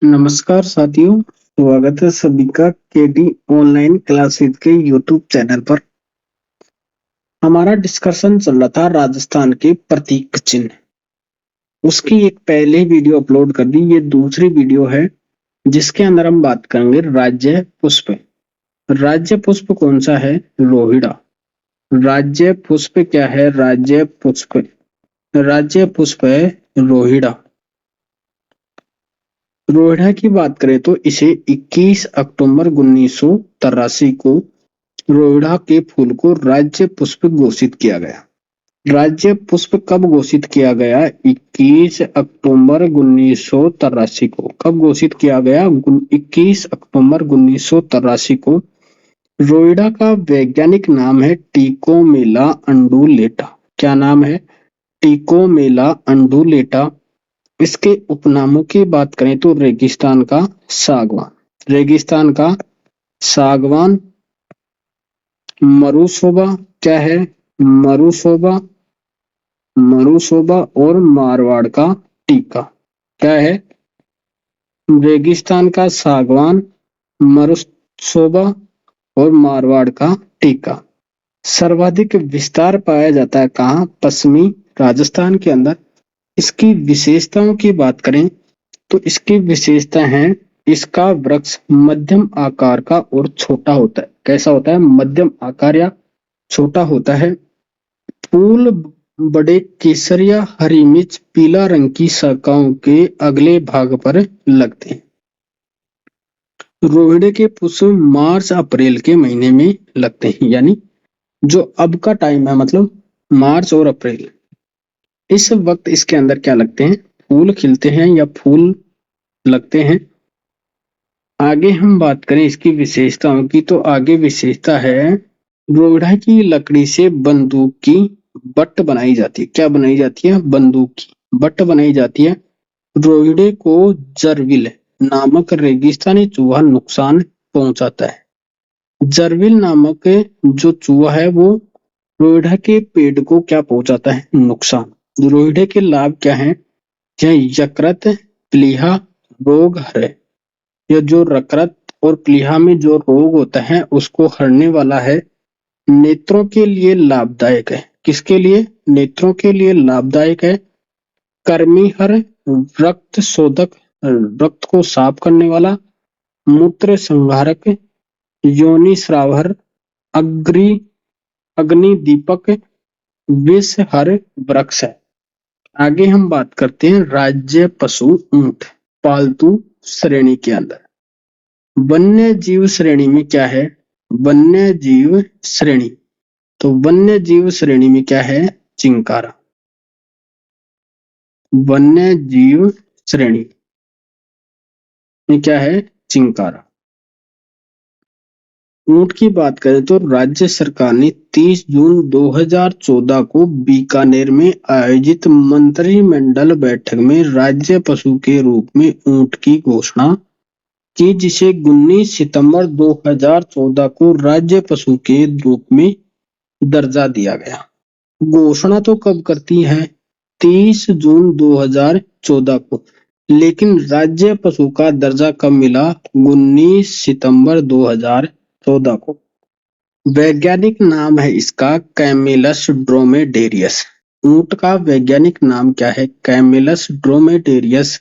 नमस्कार साथियों, स्वागत है सभी का केडी ऑनलाइन क्लासेस के यूट्यूब चैनल पर। हमारा डिस्कशन चल रहा था राजस्थान के प्रतीक चिन्ह। उसकी एक पहले वीडियो अपलोड कर दी, ये दूसरी वीडियो है जिसके अंदर हम बात करेंगे राज्य पुष्प। राज्य पुष्प कौन सा है? रोहिड़ा। राज्य पुष्प क्या है? राज्य पुष्प है रोहिड़ा। रोहिड़ा की बात करें तो इसे 21 अक्टूबर 1983 को रोहिड़ा के फूल को राज्य पुष्प घोषित किया गया। राज्य पुष्प कब घोषित किया गया? 21 अक्टूबर 1983 को। कब घोषित किया गया? 21 अक्टूबर 1983 को। रोहिड़ा का वैज्ञानिक नाम है टिकोमेला अंडुलेटा। क्या नाम है? टिकोमेला अंडुलेटा। इसके उपनामों की बात करें तो रेगिस्तान का सागवान, मरुशोभा। क्या है? मरुशोभा और मारवाड़ का टीका। क्या है? रेगिस्तान का सागवान, मरुशोभा और मारवाड़ का टीका। सर्वाधिक विस्तार पाया जाता है कहाँ? पश्चिमी राजस्थान के अंदर। इसकी विशेषताओं की बात करें तो इसकी विशेषता है इसका वृक्ष मध्यम आकार का और छोटा होता है। कैसा होता है? मध्यम आकार या छोटा होता है। फूल बड़े केसरिया हरी मिर्च पीला रंग की शाखाओं के अगले भाग पर लगते हैं। रोहिड़े के पुष्प मार्च अप्रैल के महीने में लगते हैं, यानी जो अब का टाइम है, मतलब मार्च और अप्रैल, इस वक्त इसके अंदर क्या लगते हैं? फूल खिलते हैं या फूल लगते हैं। आगे हम बात करें इसकी विशेषताओं की तो आगे विशेषता है रोहिड़ा की लकड़ी से बंदूक की बट्ट बनाई जाती है। क्या बनाई जाती है? बंदूक की बट्ट बनाई जाती है। रोहिड़े को जरविल नामक रेगिस्तानी चूहा नुकसान पहुंचाता है। जरविल नामक जो चूहा है वो रोहिड़ा के पेड़ को क्या पहुंचाता है? नुकसान। रोहिड़े के लाभ क्या है? यह यकृत प्लीहा रोग हरे। यह जो यकृत और प्लीहा में जो रोग होता है उसको हरने वाला है। नेत्रों के लिए लाभदायक है। किसके लिए? नेत्रों के लिए लाभदायक है। कर्मीहर रक्त शोधक, रक्त को साफ करने वाला। मूत्र संहारक, योनि श्रावहर, अग्नि दीपक, विषहर वृक्ष है। आगे हम बात करते हैं राज्य पशु ऊंट पालतू श्रेणी के अंदर। वन्य जीव श्रेणी में क्या है? वन्य जीव श्रेणी, तो वन्य जीव श्रेणी में क्या है? चिंकारा। वन्य जीव श्रेणी में क्या है? चिंकारा। ऊंट की बात करें तो राज्य सरकार ने 30 जून 2014 को बीकानेर में आयोजित मंत्रिमंडल बैठक में राज्य पशु के रूप में ऊंट की घोषणा की, जिसे 19 सितंबर 2014 को राज्य पशु के रूप में दर्जा दिया गया। घोषणा तो कब करती है? 30 जून 2014 को, लेकिन राज्य पशु का दर्जा कब मिला? 19 सितंबर 2014 को। वैज्ञानिक नाम है इसका कैमिलस ड्रोमेडेरियस। ऊंट का वैज्ञानिक नाम क्या है? कैमिलस ड्रोमेडेरियस।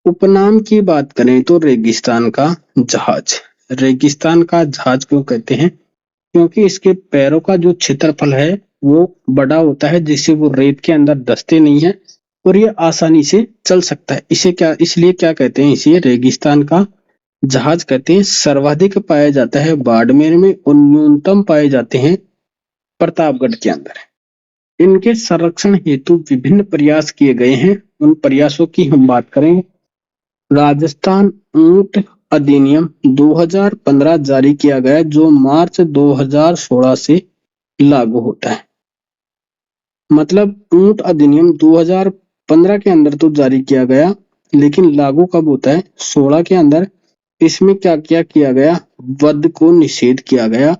उपनाम की बात करें तो रेगिस्तान का जहाज। रेगिस्तान का जहाज क्यों कहते हैं? क्योंकि इसके पैरों का जो क्षेत्रफल है वो बड़ा होता है, जिससे वो रेत के अंदर धंसते नहीं है और ये आसानी से चल सकता है। इसलिए क्या कहते हैं? इसे रेगिस्तान का जहाज कहते हैं। सर्वाधिक पाया जाता है बाड़मेर में और न्यूनतम पाए जाते हैं प्रतापगढ़ के अंदर। इनके संरक्षण हेतु विभिन्न प्रयास किए गए हैं। उन प्रयासों की हम बात करें, राजस्थान ऊंट अधिनियम 2015 जारी किया गया, जो मार्च 2016 से लागू होता है। मतलब ऊंट अधिनियम 2015 के अंदर तो जारी किया गया, लेकिन लागू कब होता है? 16 के अंदर। इसमें क्या क्या किया गया? वध को निषेध किया गया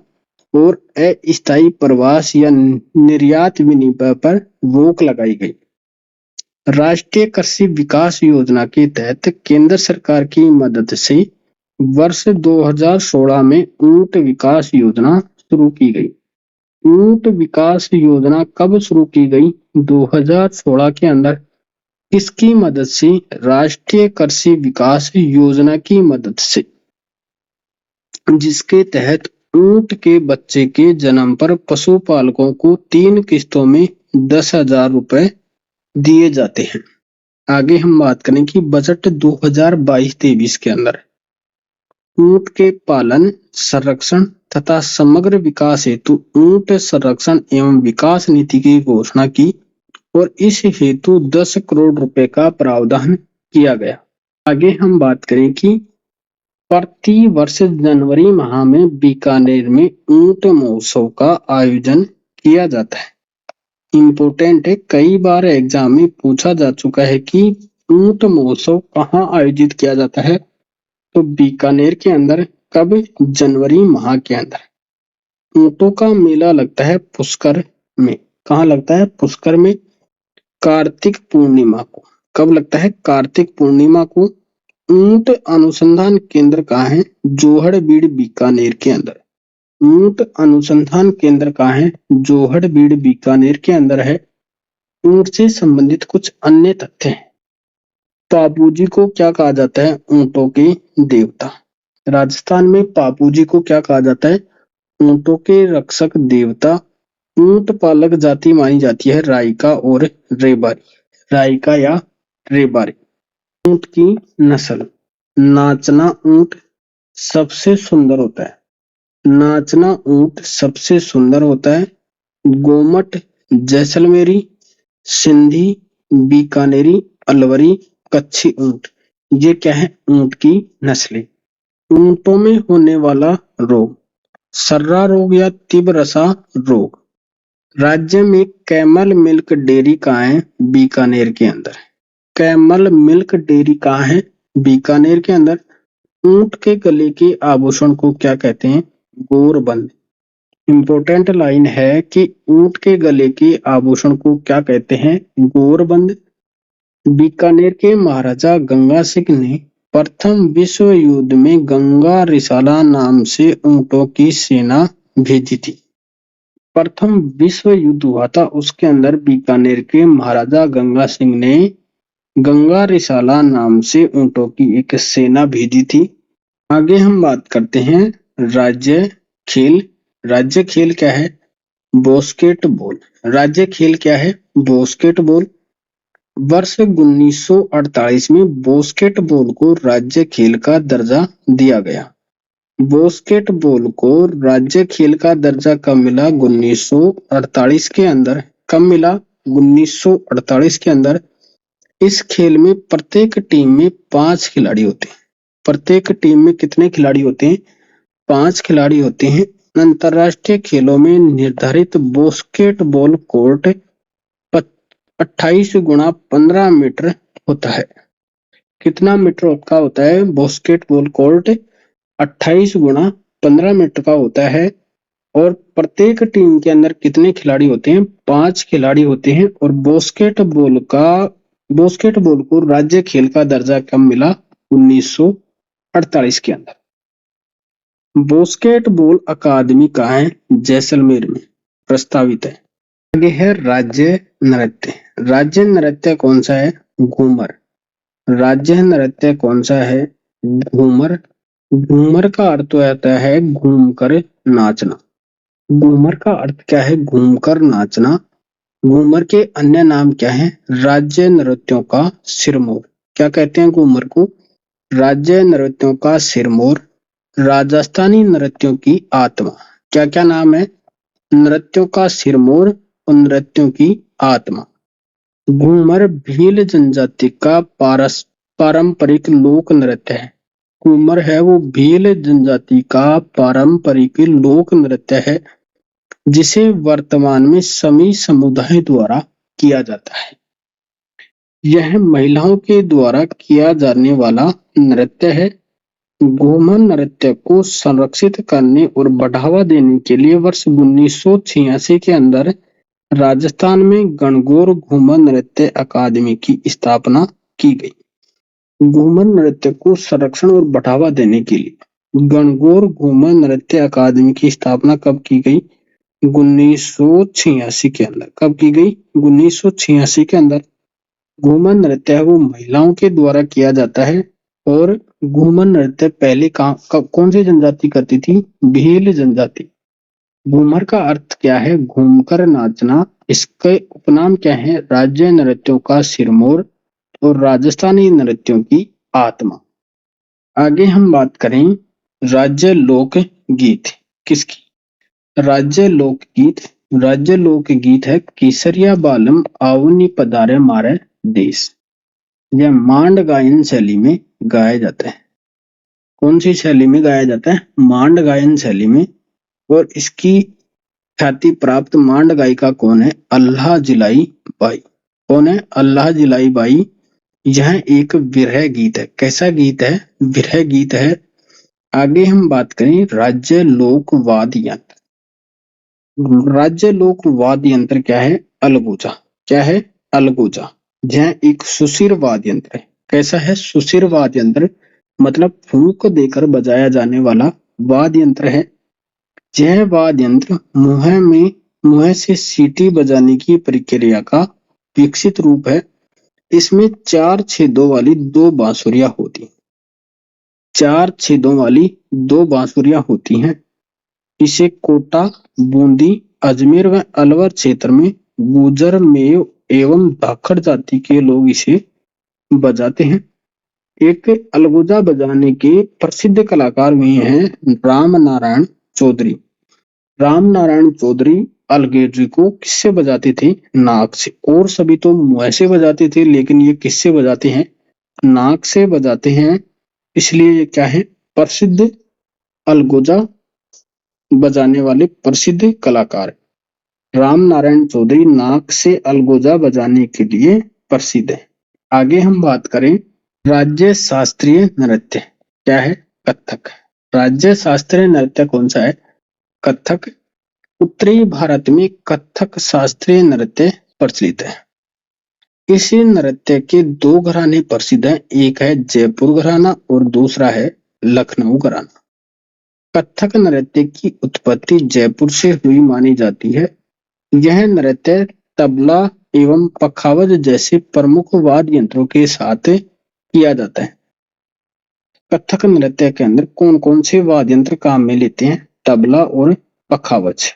और अस्थायी प्रवास या निर्यात विनिमय पर रोक लगाई गई। राष्ट्रीय कृषि विकास योजना के तहत केंद्र सरकार की मदद से वर्ष 2016 में ऊंट विकास योजना शुरू की गई। ऊंट विकास योजना कब शुरू की गई? 2016 के अंदर। किसकी मदद से? राष्ट्रीय कृषि विकास योजना की मदद से, जिसके तहत ऊंट के बच्चे के जन्म पर पशुपालकों को 3 किस्तों में 10,000 रुपए दिए जाते हैं। आगे हम बात करें कि बजट 2022-23 के अंदर ऊंट के पालन, संरक्षण तथा समग्र विकास हेतु ऊंट संरक्षण एवं विकास नीति की घोषणा की और इस हेतु 10 करोड़ रुपए का प्रावधान किया गया। आगे हम बात करें कि प्रति वर्ष जनवरी माह में बीकानेर में ऊंट महोत्सव का आयोजन किया जाता है। इम्पोर्टेंट है, कई बार एग्जाम में पूछा जा चुका है कि ऊंट महोत्सव कहाँ आयोजित किया जाता है, तो बीकानेर के अंदर। कब? जनवरी माह के अंदर। ऊंटों का मेला लगता है पुष्कर में। कहाँ लगता है? पुष्कर में, कार्तिक पूर्णिमा को। कब लगता है? कार्तिक पूर्णिमा को। ऊंट अनुसंधान केंद्र कहाँ है? जोहड़बीड़ बीकानेर के अंदर। ऊंट अनुसंधान केंद्र कहाँ है? जोहड़बीड़ बीकानेर के अंदर है। ऊंट से संबंधित कुछ अन्य तथ्य हैं। पापूजी को क्या कहा जाता है? ऊंटों के देवता। राजस्थान में पापूजी को क्या कहा जाता है? ऊंटों के रक्षक देवता। ऊंट पालक जाति मानी जाती है राइका और रेबारी। राइका या रेबारी। ऊंट की नस्ल। नाचना ऊंट सबसे सुंदर होता है। नाचना ऊंट सबसे सुंदर होता है। गोमट, जैसलमेरी, सिंधी, बीकानेरी, अलवरी, कच्छी ऊंट, ये क्या है? ऊंट की नस्लें। ऊंटों में होने वाला रोग, सर्रा रोग या तिबरसा रोग। राज्य में कैमल मिल्क डेयरी कहाँ है? बीकानेर के अंदर। कैमल मिल्क डेयरी कहाँ है? बीकानेर के अंदर। ऊंट के गले के आभूषण को क्या कहते हैं? गोरबंद। इंपॉर्टेंट लाइन है कि ऊंट के गले के आभूषण को क्या कहते हैं? गोरबंद। बीकानेर के महाराजा गंगा सिंह ने प्रथम विश्व युद्ध में गंगा रिसाला नाम से ऊंटों की सेना भेजी थी। प्रथम विश्व युद्ध हुआ था, उसके अंदर बीकानेर के महाराजा गंगा सिंह ने गंगा रिसाला नाम से ऊंटों की एक सेना भेजी थी। आगे हम बात करते हैं राज्य खेल। राज्य खेल क्या है? बास्केटबॉल। राज्य खेल क्या है? बास्केटबॉल। वर्ष 1948 में बास्केटबॉल को राज्य खेल का दर्जा दिया गया। बास्केटबॉल को राज्य खेल का दर्जा कब मिला? 1948 के अंदर। कब मिला? 1948 के अंदर। इस खेल में प्रत्येक टीम में 5 खिलाड़ी होते हैं। प्रत्येक टीम में कितने खिलाड़ी होते हैं? 5 खिलाड़ी होते हैं। अंतरराष्ट्रीय खेलों में निर्धारित बास्केटबॉल कोर्ट 28 गुणा 15 मीटर होता है। कितना मीटर का होता है? बास्केटबॉल कोर्ट 28 गुणा 15 मीटर का होता है। और प्रत्येक टीम के अंदर कितने खिलाड़ी होते हैं? 5 खिलाड़ी होते हैं। और बास्केटबॉल को राज्य खेल का दर्जा कब मिला? 1948 के अंदर। बास्केटबॉल अकादमी कहाँ है? जैसलमेर में प्रस्तावित है। आगे है राज्य नृत्य। राज्य नृत्य कौन सा है? घूमर। राज्य नृत्य कौन सा है? घूमर। घूमर का अर्थ होता है घूमकर नाचना। घूमर का अर्थ क्या है? घूमकर नाचना। घूमर के अन्य नाम क्या है? राज्य नृत्यों का सिरमौर। क्या कहते हैं घूमर को? राज्य नृत्यों का सिरमौर। राजस्थानी नृत्यों की आत्मा। क्या क्या नाम है? नृत्यों का सिरमौर और नृत्यों की आत्मा। घूमर भील जनजाति का पारंपरिक लोक नृत्य है। घूमर है वो भील जनजाति का पारंपरिक लोक नृत्य है, जिसे वर्तमान में समी समुदाय द्वारा किया जाता है। यह महिलाओं के द्वारा किया जाने वाला नृत्य है। घूमर नृत्य को संरक्षित करने और बढ़ावा देने के लिए वर्ष 1986 के अंदर राजस्थान में गणगौर घूमर नृत्य अकादमी की स्थापना की गई। घूमर नृत्य को संरक्षण और बढ़ावा देने के लिए गणगौर घूमर नृत्य अकादमी की स्थापना कब की गई? 1986 के अंदर। कब की गई? 1986 के अंदर। घूमर नृत्य है वो महिलाओं के द्वारा किया जाता है और घूमर नृत्य पहले कौन सी जनजाति करती थी? भील जनजाति। घूमर का अर्थ क्या है? घूमकर नाचना। इसके उपनाम क्या है? राज्य नृत्यों का सिरमौर और राजस्थानी नृत्यों की आत्मा। आगे हम बात करें राज्य लोक गीत किसकी? राज्य लोक गीत है केसरिया बालम आवनी पधारे मारे देश। यह मांड गायन शैली में गाया जाता है। कौन सी शैली में गाया जाता है? मांड गायन शैली में। और इसकी ख्याति प्राप्त मांड गायिका कौन है? अल्लाह जिलाई बाई। कौन है? अल्लाह जिलाई बाई। यह एक विरह गीत है। कैसा गीत है? विरह गीत है। आगे हम बात करें राज्य लोक वाद्य यंत्र। राज्य लोक वाद्य यंत्र क्या है? अलगूजा। क्या है? अलगूजा। यह एक सुशिर वाद्य यंत्र है। कैसा है? सुशिर वाद्य यंत्र मतलब फूंक देकर बजाया जाने वाला वाद्य यंत्र है। यह वाद्य यंत्र मुंह से सीटी बजाने की प्रक्रिया का विकसित रूप है। इसमें 4 छेदों वाली 2 बांसुरियां होती हैं। 4 छेदों वाली 2 बांसुरियां होती हैं। इसे कोटा, बूंदी, अजमेर व अलवर क्षेत्र में गुर्जर, मेव एवं धाकड़ जाति के लोग इसे बजाते हैं। एक अलगुजा बजाने के प्रसिद्ध कलाकार हुए हैं राम नारायण चौधरी। राम नारायण चौधरी अलगेजी को किससे बजाते थे? नाक से। और सभी तो मुंह से बजाते थे, लेकिन ये किससे बजाते हैं? नाक से बजाते हैं। इसलिए ये क्या है? प्रसिद्ध अलगोजा बजाने वाले प्रसिद्ध कलाकार। राम नारायण चौधरी नाक से अलगोजा बजाने के लिए प्रसिद्ध है। आगे हम बात करें राज्य शास्त्रीय नृत्य क्या है? कथक। राज्य शास्त्रीय नृत्य कौन सा है? कथक। उत्तरी भारत में कथक शास्त्रीय नृत्य प्रचलित है। इस नृत्य के 2 घराने प्रसिद्ध हैं। एक है जयपुर घराना और दूसरा है लखनऊ घराना। कथक नृत्य की उत्पत्ति जयपुर से हुई मानी जाती है। यह नृत्य तबला एवं पखावज जैसे प्रमुख वाद्य यंत्रों के साथ किया जाता है। कथक नृत्य के अंदर कौन कौन से वाद्य यंत्र काम में लेते हैं? तबला और पखावज।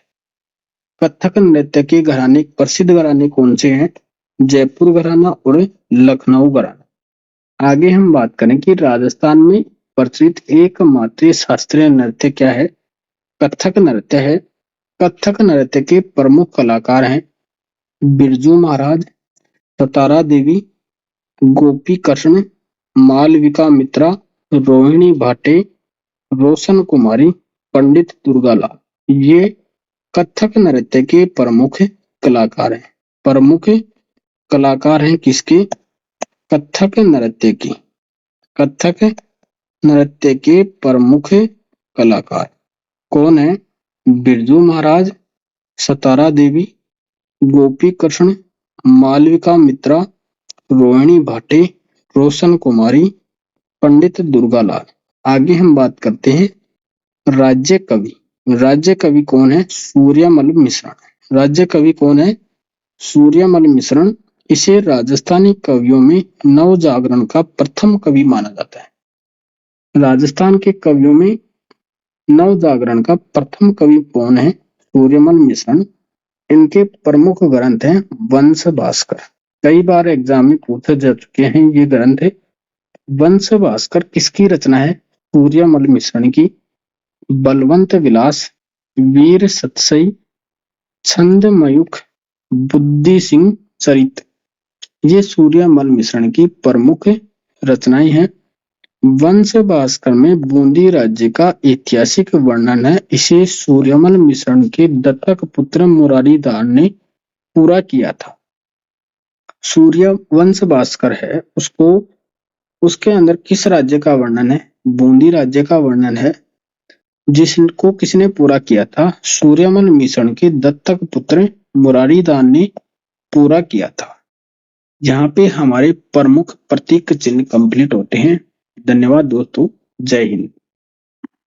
कथक नृत्य के घराने प्रसिद्ध घराने कौन से हैं? जयपुर घराना और लखनऊ घराना। आगे हम बात करें कि राजस्थान में प्रचलित एकमात्र शास्त्रीय नृत्य क्या है? कथक नृत्य है। कथक नृत्य के प्रमुख कलाकार हैं बिरजू महाराज, सतारा देवी, गोपी कृष्ण, मालविका मित्रा, रोहिणी भाटे, रोशन कुमारी, पंडित दुर्गालाल। ये कथक नृत्य के प्रमुख कलाकार हैं। प्रमुख कलाकार हैं किसके? कथक नृत्य की। कथक नृत्य के प्रमुख कलाकार कौन है? बिरजू महाराज, सतारा देवी, गोपी कृष्ण, मालविका मित्रा, रोहिणी भाटे, रोशन कुमारी, पंडित दुर्गालाल। आगे हम बात करते हैं राज्य कवि। राज्य कवि कौन है? सूर्यमल मिश्रण। राज्य कवि कौन है? सूर्यमल मिश्रण। इसे राजस्थानी कवियों में नव जागरण का प्रथम कवि माना जाता है। राजस्थान के कवियों में नव जागरण का प्रथम कवि कौन है? सूर्यमल मिश्रण। इनके प्रमुख ग्रंथ हैं वंश भास्कर। कई बार एग्जाम में पूछे जा चुके हैं ये ग्रंथ। वंश भास्कर किसकी रचना है? सूर्यमल मिश्रण की। बलवंत विलास, वीर सतसई, छंद मयूख, बुद्धि सिंह चरित, ये सूर्यमल मिश्रण की प्रमुख रचनाएं हैं। वंश भास्कर में बूंदी राज्य का ऐतिहासिक वर्णन है। इसे सूर्यमल मिश्रण के दत्तक पुत्र मुरारीदास ने पूरा किया था। सूर्य वंश भास्कर है उसके अंदर किस राज्य का वर्णन है? बूंदी राज्य का वर्णन है, जिसको किसने पूरा किया था? सूर्यमल मिश्रण के दत्तक पुत्र मुरारी दान ने पूरा किया था। यहाँ पे हमारे प्रमुख प्रतीक चिन्ह कंप्लीट होते हैं। धन्यवाद दोस्तों, जय हिंद।